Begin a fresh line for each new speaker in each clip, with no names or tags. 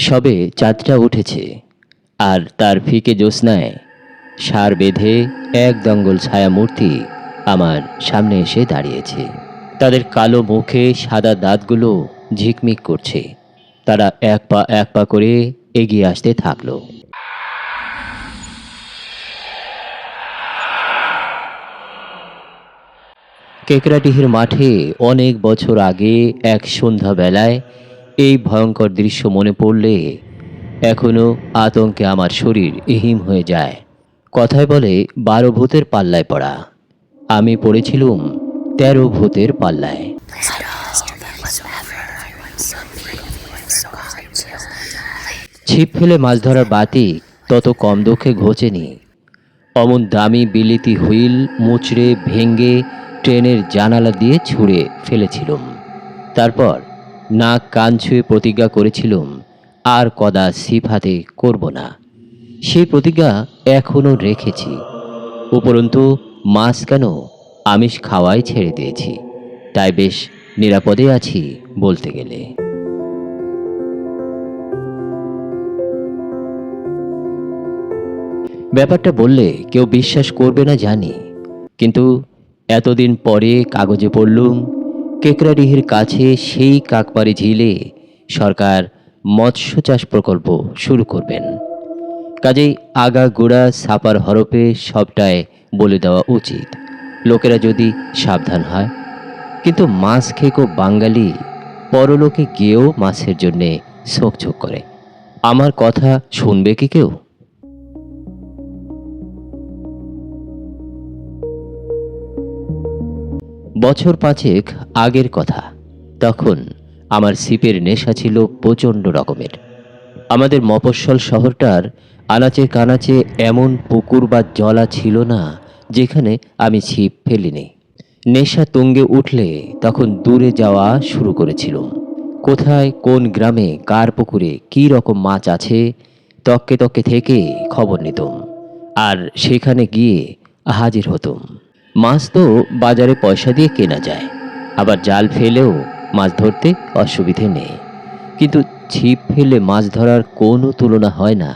সবে চাঁদটা উঠেছে, আর তার ফিকে জ্যোৎস্নায় সার বেঁধে এক দঙ্গল ছায়ামূর্তি আমার সামনে এসে দাঁড়িয়েছে। তাদের কালো মুখে সাদা দাঁতগুলো ঝিকমিক করছে। তারা এক পা এক পা করে এগিয়ে আসতে থাকলো। কেকড়াটিহির মাঠে অনেক বছর আগে এক সন্ধ্যাবেলায় এই ভয়ঙ্কর দৃশ্য মনে পড়লে এখনো আতঙ্কে আমার শরীর এহিম হয়ে যায়। কথায় বলে 12 ভূতের পাল্লায় পড়া। আমি পড়েছিলুম 13 ভূতের পাল্লায়। ছিপ ফেলে মাছ ধরার বাতি তত কম দুঃখে ঘোচেনি। অমন দামি বিলিতি হুইল মুচড়ে ভেঙ্গে ট্রেনের জানালা দিয়ে ছুঁড়ে ফেলেছিলুম। তারপর নাক কান ছুঁয়ে প্রতিজ্ঞা করেছিলুম আর কদা ছিপ হাতে করব না। সেই প্রতিজ্ঞা এখনও রেখেছি। উপরন্তু মাছ কেন, আমিষ খাওয়াই ছেড়ে দিয়েছি। তাই বেশ নিরাপদে আছি বলতে গেলে। ব্যাপারটা বললে কেউ বিশ্বাস করবে না জানি, কিন্তু এতদিন পরে কাগজে পড়লুম কেকড়াডিহির কাছে সেই কাকবাড়ি ঝিলে সরকার মৎস্য চাষ প্রকল্প শুরু করবেন। কাজেই আগাগোড়া ছাপার হরফে সবটাই বলে দেওয়া উচিত, লোকেরা যদি সাবধান হয়। কিন্তু মাছ খেকো বাঙালি পরলোকে গিয়েও মাছের জন্যে ছোকঝোক করে। আমার কথা শুনবে কি কেউ? বছর 5 আগের কথা। তখন আমার ছিপের নেশা ছিল প্রচণ্ড রকমের। আমাদের মফস্বল শহরটার আনাচে কানাচে এমন পুকুর বা জলা ছিল না যেখানে আমি ছিপ ফেলিনি। নেশা তুঙ্গে উঠলে তখন দূরে যাওয়া শুরু করেছিলুম। কোথায় কোন গ্রামে কার পুকুরে কী রকম মাছ আছে তককে তককে থেকে খবর নিতুম, আর সেখানে গিয়ে হাজির হতুম। মাছ তো বাজারে পয়সা দিয়ে কেনা যায়, আবার জাল ফেলেও মাছ ধরতে অসুবিধে নেই। কিন্তু ছিপ ফেলে মাছ ধরার কোনো তুলনা হয় না।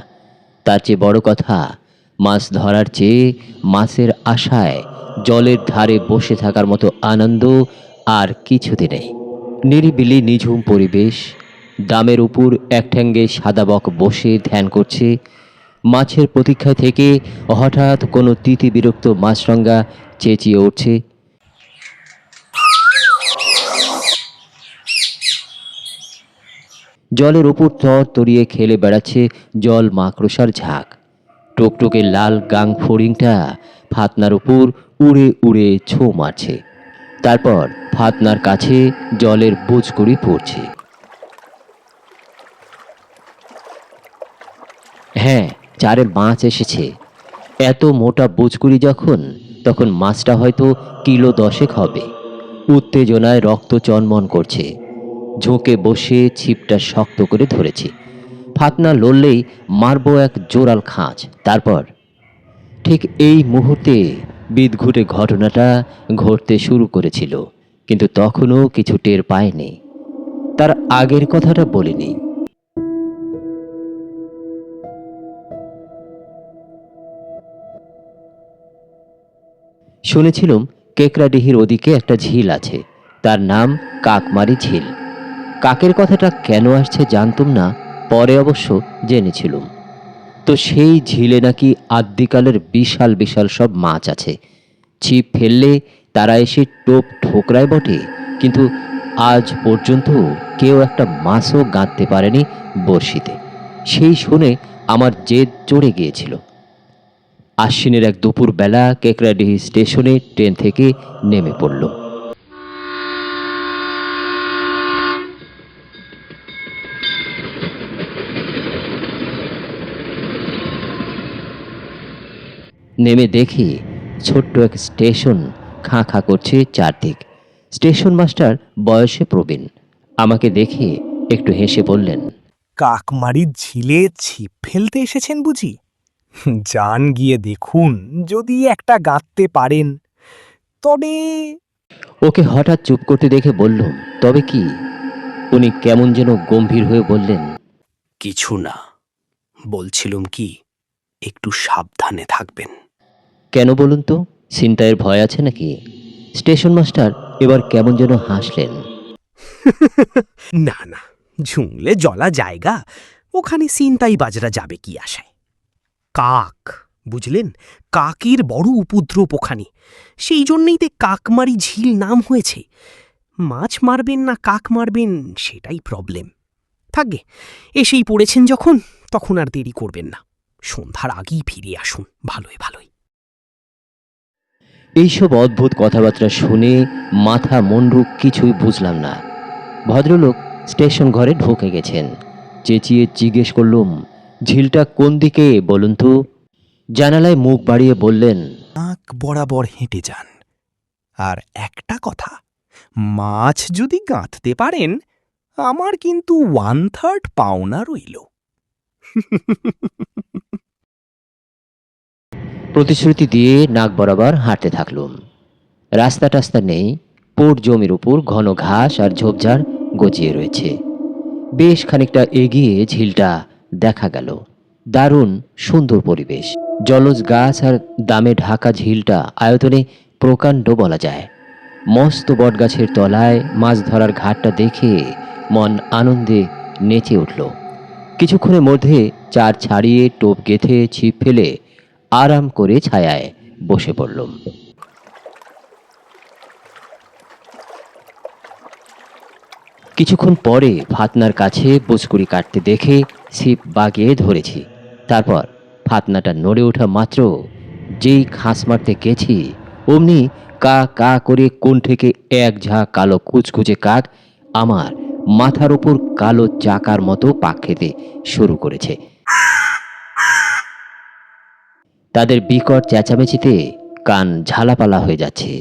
তার চেয়ে বড় কথা, মাছ ধরার চেয়ে মাছের আশায় জলের ধারে বসে থাকার মতো আনন্দ আর কিছুতে নেই। নিরিবিলি নিঝুম পরিবেশ, ডামের উপর একঠ্যাঙ্গে সাদা বক বসে ধ্যান করছে। মাছের প্রতীক্ষায় থেকে হঠাৎ কোনো তিতি বিরক্ত মাছরাঙা চেঁচিয়ে উঠছে। জলের উপর তর তরিয়ে খেলে বেড়াচ্ছে জল মাকড়সার ঝাঁক। টুকটুকে লাল গাং ফড়িংটা ফাতনার উপর উড়ে উড়ে ছো মারছে। তারপর ফাতনার কাছে জলের বুজকুড়ি পড়ছে। হ্যাঁ, চারের মাছ এসেছে। এত মোটা বুজকুড়ি যখন, তখন মাছটা হয়তো কিলো 10 হবে। উত্তেজনায় রক্ত চনমন করছে। ঝুঁকে বসে ছিপটা শক্ত করে ধরেছি। ফাতনা লড়লেই মারবো এক জোরাল খাঁজ। তারপর ঠিক এই মুহূর্তে বিদঘুটে ঘটনাটা ঘটতে শুরু করেছিল, কিন্তু তখনও কিছু টের পায়নি। তার আগের কথাটা বলিনি। শুনেছিলাম কেকড়াডিহির ওদিকে একটা ঝিল আছে, তার নাম কাকমারি ঝিল। কাকের কথাটা কেন আসছে জানতুম না, পরে অবশ্য জেনেছিলুম। তো সেই ঝিলে নাকি আদ্যিকালের বিশাল বিশাল সব মাছ আছে। ছিপ ফেললে তারা এসে টোপ ঠোকরায় বটে, কিন্তু আজ পর্যন্ত কেউ একটা মাছও গাঁথতে পারেনি বড়শিতে। সেই শুনে আমার জেদ চড়ে গিয়েছিল। আশ্বিনের এক দুপুর বেলা কেকড়াডিহি স্টেশনে ট্রেন থেকে নেমে পড়ল। নেমে দেখি ছোট্ট এক স্টেশন খাঁ খাঁ করছে চারদিক। স্টেশন মাস্টার বয়সে প্রবীণ আমাকে দেখে একটু হেসে বললেন,
কাকমারির ঝিলে ছিপ ফেলতে এসেছেন বুঝি? যান গিয়ে দেখুন যদি একটা গাঁথতে পারেন। তবে
ওকে হঠাৎ চুপ করতে দেখে বললুম, তবে কি? উনি কেমন যেন গম্ভীর হয়ে বললেন,
কিছু না, বলছিলুম কি একটু সাবধানে থাকবেন।
কেন বলুন তো, ছিনতাইয়ের ভয় আছে নাকি? স্টেশন মাস্টার এবার কেমন যেন হাসলেন।
না না, ঝুংলে জলা জায়গা, ওখানে ছিনতাই বাজরা যাবে কি আশায়? কাক, বুঝলেন, কাকের বড় উপদ্রব ওখানে, সেই জন্যই তে কাকমারি ঝিল নাম হয়েছে। মাছ মারবেন না কাক মারবেন সেটাই প্রবলেম। থাকবে, এসেই পড়েছেন যখন, তখন আর দেরি করবেন না, সন্ধ্যার আগেই ফিরে আসুন, ভালোই ভালোই।
এইসব অদ্ভুত কথাবার্তা শুনে মাথা মুন্ডু কিছুই বুঝলাম না। ভদ্রলোক স্টেশন ঘরে ঢুকে গেছেন। চেঁচিয়ে জিজ্ঞেস করলুম, ঝিলটা কোন দিকে বলুন তো? জানালায় মুখ বাড়িয়ে বললেন,
নাক বরাবর হেঁটে যান। আর একটা কথা, মাছ যদি গাঁথতে পারেন, আমার কিন্তু 1/3 পাওনা রইল।
প্রতিশ্রুতি দিয়ে নাক বরাবর হাঁটতে থাকলুম। রাস্তা টাস্তা নেই, পোট জমির উপর ঘন ঘাস আর ঝোপঝাড় গজিয়ে রয়েছে। বেশ খানিকটা এগিয়ে ঝিলটা দেখা গেল। দারুণ সুন্দর পরিবেশ, জলজ গাছ আর দামে ঢাকা ঝিলটা আয়তনে প্রকাণ্ড বলা যায়। মস্ত বটগাছের তলায় মাছ ধরার ঘাটটা দেখে মন আনন্দে নেচে উঠল। কিছুক্ষণের মধ্যে চার ছাড়িয়ে টোপ গেথে ছিপ ফেলে আরাম করে ছায়ায় বসে পড়লুম। কিছুক্ষণ পরে ফাতনার কাছে বুচকুড়ি কাটতে দেখে ছিপ বাগিয়ে ধরেছি। তারপর ফাতনাটা নড়ে ওঠা মাত্র যেই খাস মারতে গেছি, অমনি কা কা করে কোণ থেকে এক ঝাঁক কালো কুচকুচে কাক আমার মাথার ওপর কালো চাকার মতো পাক খেতে শুরু করেছে। তাদের বিকট চেঁচামেচিতে কান ঝালাপালা হয়ে যাচ্ছে।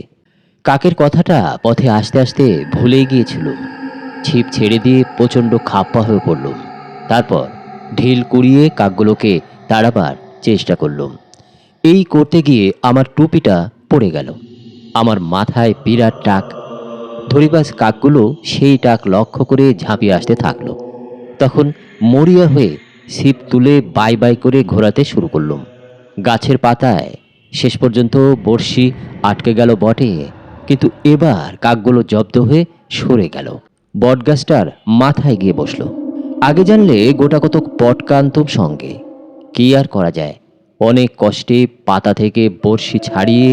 কাকের কথাটা পথে আসতে আসতে ভুলেই গিয়েছিলুম। ছিপ ছেড়ে দিয়ে প্রচণ্ড খাপ্পা হয়ে পড়লুম। তারপর ঢিল কুড়িয়ে কাকগুলোকে তাড়াবার চেষ্টা করলুম। এই করতে গিয়ে আমার টুপিটা পড়ে গেল। আমার মাথায় বিরাট টাক। ধরিবাজ কাকগুলো সেই টাক লক্ষ্য করে ঝাঁপিয়ে আসতে থাকলো। তখন মরিয়া হয়ে ছিপ তুলে বাই বাই করে ঘোরাতে শুরু করলুম। গাছের পাতায় শেষ পর্যন্ত বড়শি আটকে গেল বটে, কিন্তু এবার কাকগুলো জব্দ হয়ে সরে গেল। বটগাছটার মাথায় গিয়ে বসল। আগে জানলে গোটা কতক পটকা আনতুম সঙ্গে। কি আর করা যায়, অনেক কষ্টে পাতা থেকে বড়শি ছাড়িয়ে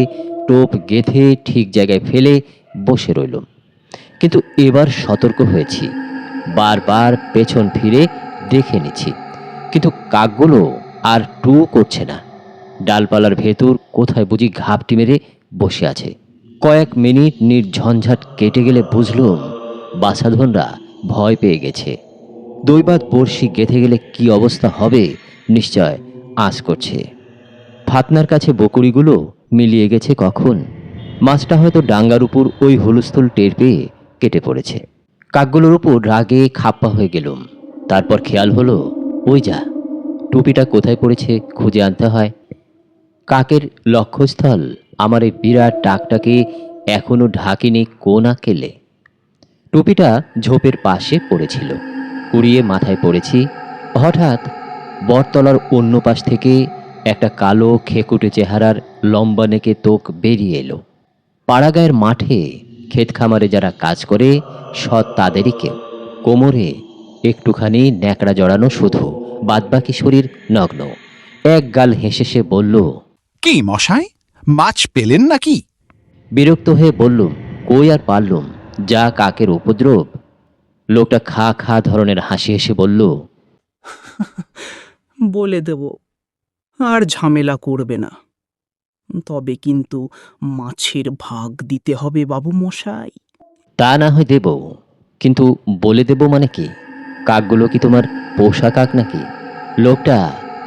টোপ গেঁথে ঠিক জায়গায় ফেলে বসে রইলুম। কিন্তু এবার সতর্ক হয়েছি, বারবার পেছন ফিরে দেখে নিচ্ছি, কিন্তু কাকগুলো আর টু করছে না। ডালপালার ভেতর কোথায় বুঝি ঘাপটি মেরে বসে আছে। কয়েক মিনিট নির্ঝঞ্ঝাট কেটে গেলে বুঝলুম বাছাধনরা ভয় পেয়ে গেছে। দৈবাত বড়শি গেঁথে গেলে কি অবস্থা হবে নিশ্চয় আঁচ করছে। ফাতনার কাছে বকুড়িগুলো মিলিয়ে গেছে কখন। মাছটা হয়তো ডাঙ্গার উপর ওই হুলস্থুল টের পেয়ে কেটে পড়েছে। কাকগুলোর উপর রাগে খাপ্পা হয়ে গেলুম। তারপর খেয়াল হলো, ওই যা, টুপিটা কোথায় পড়েছে খুঁজে আনতে হয়। কাকের লক্ষ্যস্থল আমার এই বিরাট টাকটাকে এখনো ঢাকিনি কোন আকেলে। টুপিটা ঝোপের পাশে পড়েছিল, কুড়িয়ে মাথায় পড়েছি। হঠাৎ বটতলার অন্য পাশ থেকে একটা কালো খেকুটে চেহারার লম্বা নেকে তোক বেরিয়ে এলো। পাড়াগাঁয়ের মাঠে ক্ষেত খামারে যারা কাজ করে সৎ তাদেরই কেউ। কোমরে একটুখানি ন্যাকড়া জড়ানো শুধু, বাদবাকি শরীর নগ্ন। এক গাল হেসে সে বলল,
কি মশাই, মাছ পেলেন নাকি?
বিরক্ত হয়ে বললুম, কই আর পারলুম, যা কাকের উপদ্রব। লোকটা খা খা ধরনের হাসি হেসে বলল,
বলে দেব, আর ঝামেলা করবে না। তবে কিন্তু মাছের ভাগ দিতে হবে বাবু মশাই।
তা না হয় দেব, কিন্তু বলে দেব মানে কি? কাকগুলো কি তোমার পোষা কাক নাকি? লোকটা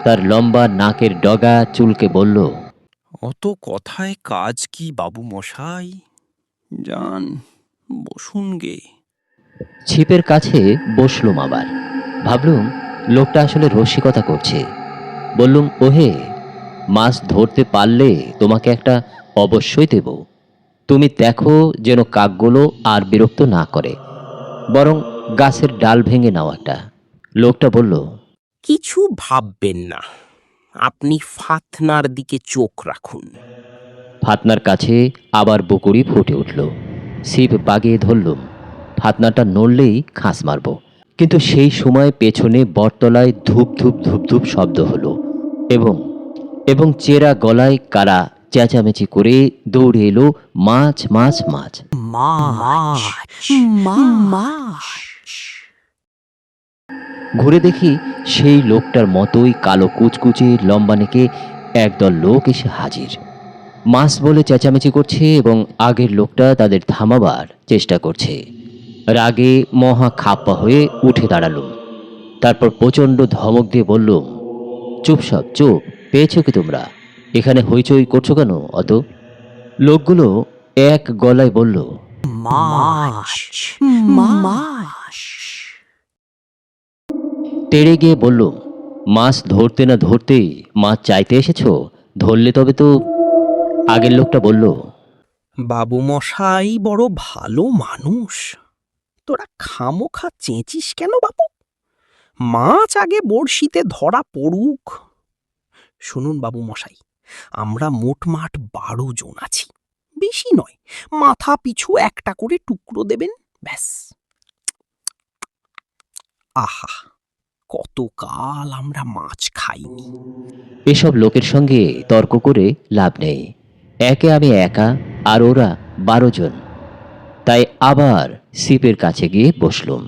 তার লম্বা নাকের ডগা চুলকে বলল,
অত কথায় কাজ কি বাবু মশাই? যান, বসুন গে।
ছিপের কাছে বসলুম আবার। ভাবলুম লোকটা আসলে রসিকতা করছে। বললুম, ওহে, মাছ ধরতে পারলে তোমাকে একটা অবশ্যই দেব। তুমি দেখো যেন কাকগুলো আর বিরক্ত না করে, বরং গাছের ডাল ভেঙে নাও একটা। লোকটা বলল,
কিছু ভাববেন না, আপনি ফাতনার দিকে চোখ রাখুন।
ফাতনার কাছে আবার বকুড়ি ফুটে উঠল। ছিপ বাগিয়ে ধরলুম, ফাতনাটা নড়লেই খাঁস মারব। কিন্তু সেই সময় পেছনে বটতলায় ধূপ ধূপ ধূপ ধূপ শব্দ হলো এবং এবং চেরা গলায় কারা চেঁচামেচি করে দৌড়ে এলো মাছ মাছ মাছ। ঘুরে দেখি সেই লোকটার মতোই কালো কুচকুচে লম্বা নেকে একদল লোক এসে হাজির। মাছ বলে চেঁচামেচি করছে এবং আগের লোকটা তাদের থামাবার চেষ্টা করছে। রাগে মহা খাপ্পা হয়ে উঠে দাঁড়ালুম। তারপর প্রচণ্ড ধমক দিয়ে বললুম, চুপ সব চুপ, পেয়েছো কি তোমরা? এখানে হইচই করছো কেন অত? লোকগুলো এক গলায় বলল, তেড়ে গিয়ে বললুম, মাছ ধরতে না ধরতেই মাছ চাইতে এসেছো? ধরলে তবে তো। আগের লোকটা বলল,
বাবু মশাই বড় ভালো মানুষ, তোরা খামোখা চেঁচিস কেন বাবু? মাছ আগে বড়শিতে ধরা পড়ুক। শুনুন বাবু মশাই, আমরা মোটমাট 12 জন আছি, বেশি নয়, মাথা পিছু একটা করে টুকরো দেবেন, ব্যাস। আহা, কতকাল আমরা মাছ খাইনি।
এসব লোকের সঙ্গে তর্ক করে লাভ নেই। একে আমি একা আর ওরা 12 জন। তাই আবার সিপের কাছে গিয়ে বসলুম।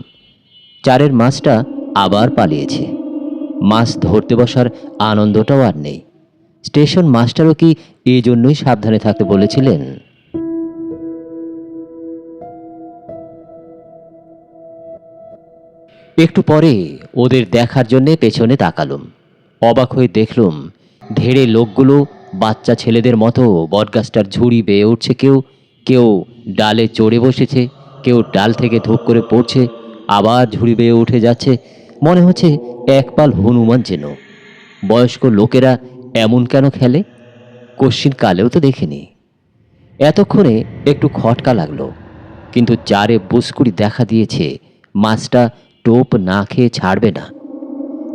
চারের মাছটা আবার পালিয়েছে। মাছ ধরতে বসার আনন্দটাও আর নেই। স্টেশন মাস্টারও কি এই জন্যই সাবধানে থাকতে বলেছিলেন? একটু পরে ওদের দেখার জন্যে পেছনে তাকালুম। অবাক হয়ে দেখলুম ধেড়ে লোকগুলো বাচ্চা ছেলেদের মতো বটগাছটার ঝুড়ি বেয়ে উঠছে। কেউ কেউ ডালে চড়ে বসেছে, কেউ ডাল থেকে ধূপ করে পড়ছে, আবার ঝুড়ি বেয়ে উঠে যাচ্ছে। মনে হচ্ছে একপাল হনুমান যেন। বয়স্ক লোকেরা এমন কেন খেলে? কশ্চিন কালেও তো দেখিনি। এতক্ষণে একটু খটকা লাগলো, কিন্তু জারে বুসকুড়ি দেখা দিয়েছে মাছটা টোপ না খেয়ে ছাড়বে না।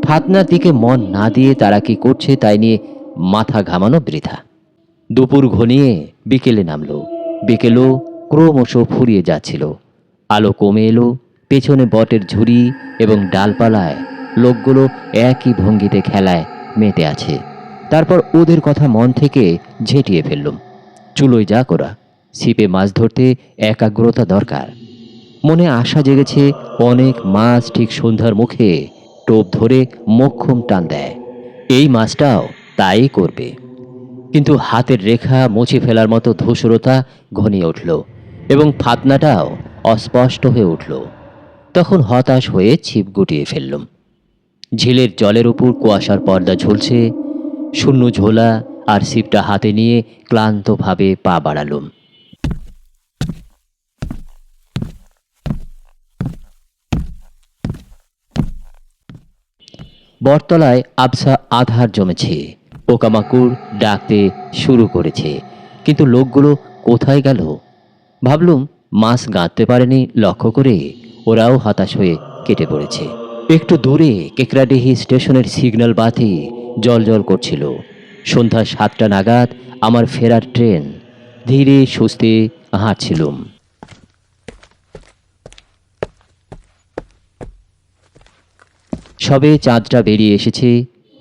ফাতনার দিকে মন না দিয়ে তারা কি করছে তাই নিয়ে মাথা ঘামানো বৃথা। দুপুর ঘনিয়ে বিকেলে নামলো। বিকেলও ক্রমশ ফুরিয়ে যাচ্ছিল। আলো কমে এলো। পেছনে বটের ঝুড়ি এবং ডালপালায় লোকগুলো একই ভঙ্গিতে খেলায় মেতে আছে। তারপর ওদের কথা মন থেকে ঝেঁটিয়ে ফেললুম। চুলোয় যা করা, ছিপে মাছ ধরতে একাগ্রতা দরকার। মনে আশা জেগেছে অনেক মাছ ঠিক সন্ধ্যার মুখে টোপ ধরে মোক্ষম টান দেয়। এই মাছটাও তাই করবে। কিন্তু হাতের রেখা মুছে ফেলার মতো ধূসরতা ঘনিয়ে উঠল এবং ফাতনাটাও অস্পষ্ট হয়ে উঠল। তখন হতাশ হয়ে ছিপ গুটিয়ে ফেললুম। ঝিলের জলের উপর কুয়াশার পর্দা ঝুলছে। শূন্য ঝোলা আর ছিপটা হাতে নিয়ে ক্লান্তভাবে পা বাড়ালুম। বটতলায় আবসা আধার জমেছে। পোকামাকড় ডাকতে শুরু করেছে, কিন্তু লোকগুলো কোথায় গেল? ভাবলুম মাছ গাঁততে পারেনি লক্ষ্য করে ওরাও হতাশ হয়ে কেটে পড়েছে। একটু দূরে কেকরাডিহি স্টেশনের সিগন্যাল বাতি জল করছিল। সন্ধ্যা 7টা নাগাদ আমার ফেরার ট্রেন। ধীরে সুস্থে হাঁটছিলুম। সবে চাঁদটা বেরিয়ে এসেছে।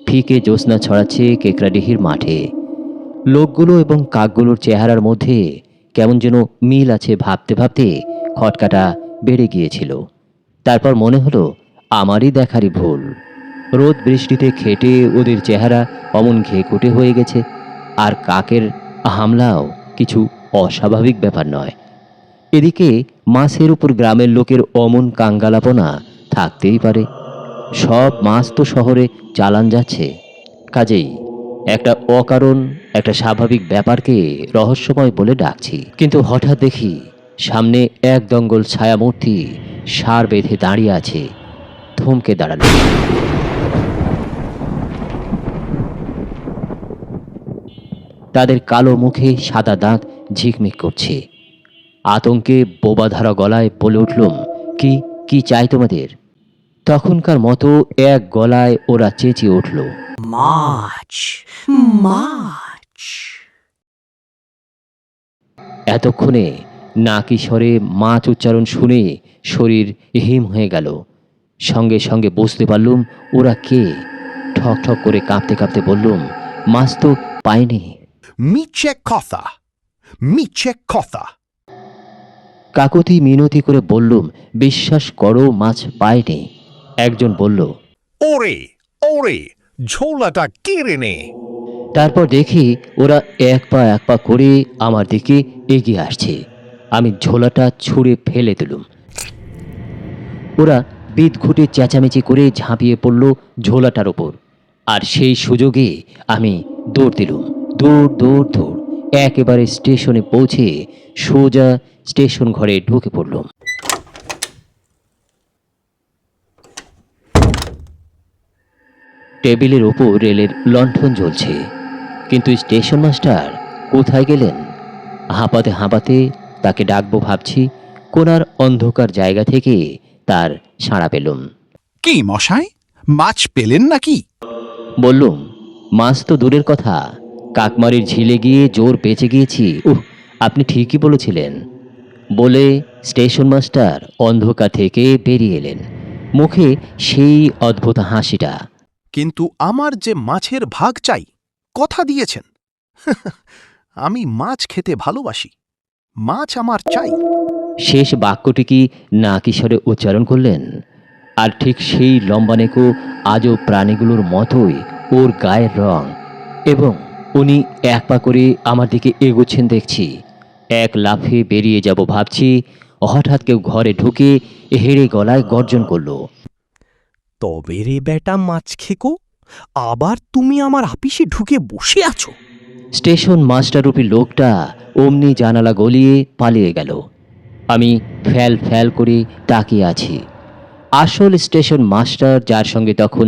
ফিকে জ্যোৎস্না ছড়াচ্ছে কেকরাডিহির মাঠে। লোকগুলো এবং কাকগুলোর চেহারার মধ্যে কেমন যেন মিল আছে ভাবতে ভাবতে খটকাটা বেড়ে গিয়েছিল। তারপর মনে হলো আমারই দেখারই ভুল। রোদ বৃষ্টিতে খেটে ওদের চেহারা অমন ঘেকুটে হয়ে গেছে। আর কাকের হামলাও কিছু অস্বাভাবিক ব্যাপার নয়। এদিকে মাছের উপর গ্রামের লোকের অমন কাঙ্গালাপনা থাকতেই পারে। সব মাছ তো শহরে চালান যাচ্ছে। কাজেই একটা অকারণ, একটা স্বাভাবিক ব্যাপারকে রহস্যময় বলে ডাকছি। কিন্তু হঠাৎ দেখি সামনে এক দঙ্গল ছায়ামূর্তি সার বেঁধে দাঁড়িয়ে আছে। থমকে দাঁড়ালো। তাদের কালো মুখে সাদা দাঁত ঝিকমিক করছে। আতঙ্কে বোবাধারা গলায় বলে উঠলুম, কি কি চাই তোমাদের? তখনকার মতো এক গলায় ওরা চেঁচিয়ে উঠল।
মাছ, মাছ।
এতক্ষণে নাকি স্বরে মাছ উচ্চারণ শুনে শরীর হিম হয়ে গেল। সঙ্গে সঙ্গে বুঝতে পারলুম ওরা কে। ঠক ঠক করে কাঁপতে কাঁপতে বললুম, মাছ তো পাইনি।
মিছে কথা, মিছে কথা।
কাকুতি মিনতি করে বললুম, বিশ্বাস করো মাছ পাইনি। একজন বলল,
ওরে ওরে, ঝোলাটা কেড়ে নে।
তারপর দেখি ওরা এক পা করে আমার দিকে এগিয়ে আসছে। আমি ঝোলাটা ছুঁড়ে ফেলে দিলুম। ওরা বিদঘুটে চেঁচামেচি করে ঝাঁপিয়ে পড়ল ঝোলাটার ওপর। আর সেই সুযোগে আমি দৌড় দিলুম। দৌড় দৌড় দৌড় একেবারে স্টেশনে পৌঁছে সোজা স্টেশন ঘরে ঢুকে পড়লুম। টেবিলের ওপর রেলের লণ্ঠন জ্বলছে, কিন্তু স্টেশন মাস্টার কোথায় গেলেন? হাঁপাতে হাঁপাতে তাকে ডাকবো ভাবছি, কোনার অন্ধকার জায়গা থেকে তার সাড়া পেলুম।
কি মশাই, মাছ পেলেন নাকি?
বললুম, মাছ তো দূরের কথা, কাকমারির ঝিলে গিয়ে জোর বেঁচে গিয়েছি। আপনি ঠিকই বলেছিলেন। বলে স্টেশন মাস্টার অন্ধকার থেকে বেরিয়ে এলেন, মুখে সেই অদ্ভুত হাসিটা।
কিন্তু আমার যে মাছের ভাগ চাই, কথা দিয়েছেন। আমি মাছ খেতে ভালোবাসি, মাছ আমার চাই।
শেষ বাক্যটি কি না কিশোরে উচ্চারণ করলেন। আর ঠিক সেই লম্বানেকো আজও প্রাণীগুলোর মতোই ওর গায়ের রং, এবং উনি এক পা করে আমার দিকে এগোচ্ছেন দেখছি। এক লাফে বেরিয়ে যাব ভাবছি, হঠাৎ কেউ ঘরে ঢুকে হেড়ে গলায় গর্জন করলো,
তবে রে বেটা মাছ খেকো, আবার তুমি আমার আপিসে ঢুকে বসে আছো?
স্টেশন মাস্টাররূপী লোকটা অমনি জানালা গলিয়ে পালিয়ে গেল। আমি ফ্যাল ফ্যাল করে তাকিয়ে আছি। আসল স্টেশন মাস্টার, যার সঙ্গে তখন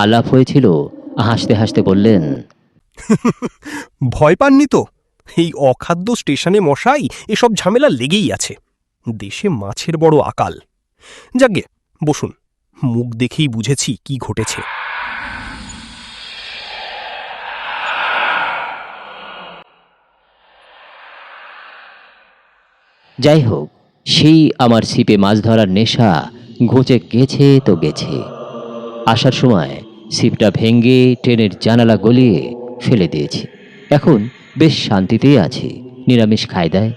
আলাপ হয়েছিল, হাসতে হাসতে বললেন,
ভয় পাননি তো? এই অখাদ্য স্টেশনে মশাই এসব ঝামেলা লেগেই আছে। দেশে মাছের বড় আকাল। যাগে বসুন, মুখ দেখেই বুঝেছি কি ঘটেছে।
যাই হোক, সেই আমার ছিপে মাছ ধরার নেশা ঘুচে গেছে তো গেছে। আসার সময় ছিপটা ভেঙে ট্রেনের জানালা গলিয়ে ফেলে দিয়েছি। এখন বেশ শান্তিতেই আছি, নিরামিষ খাই দেয়।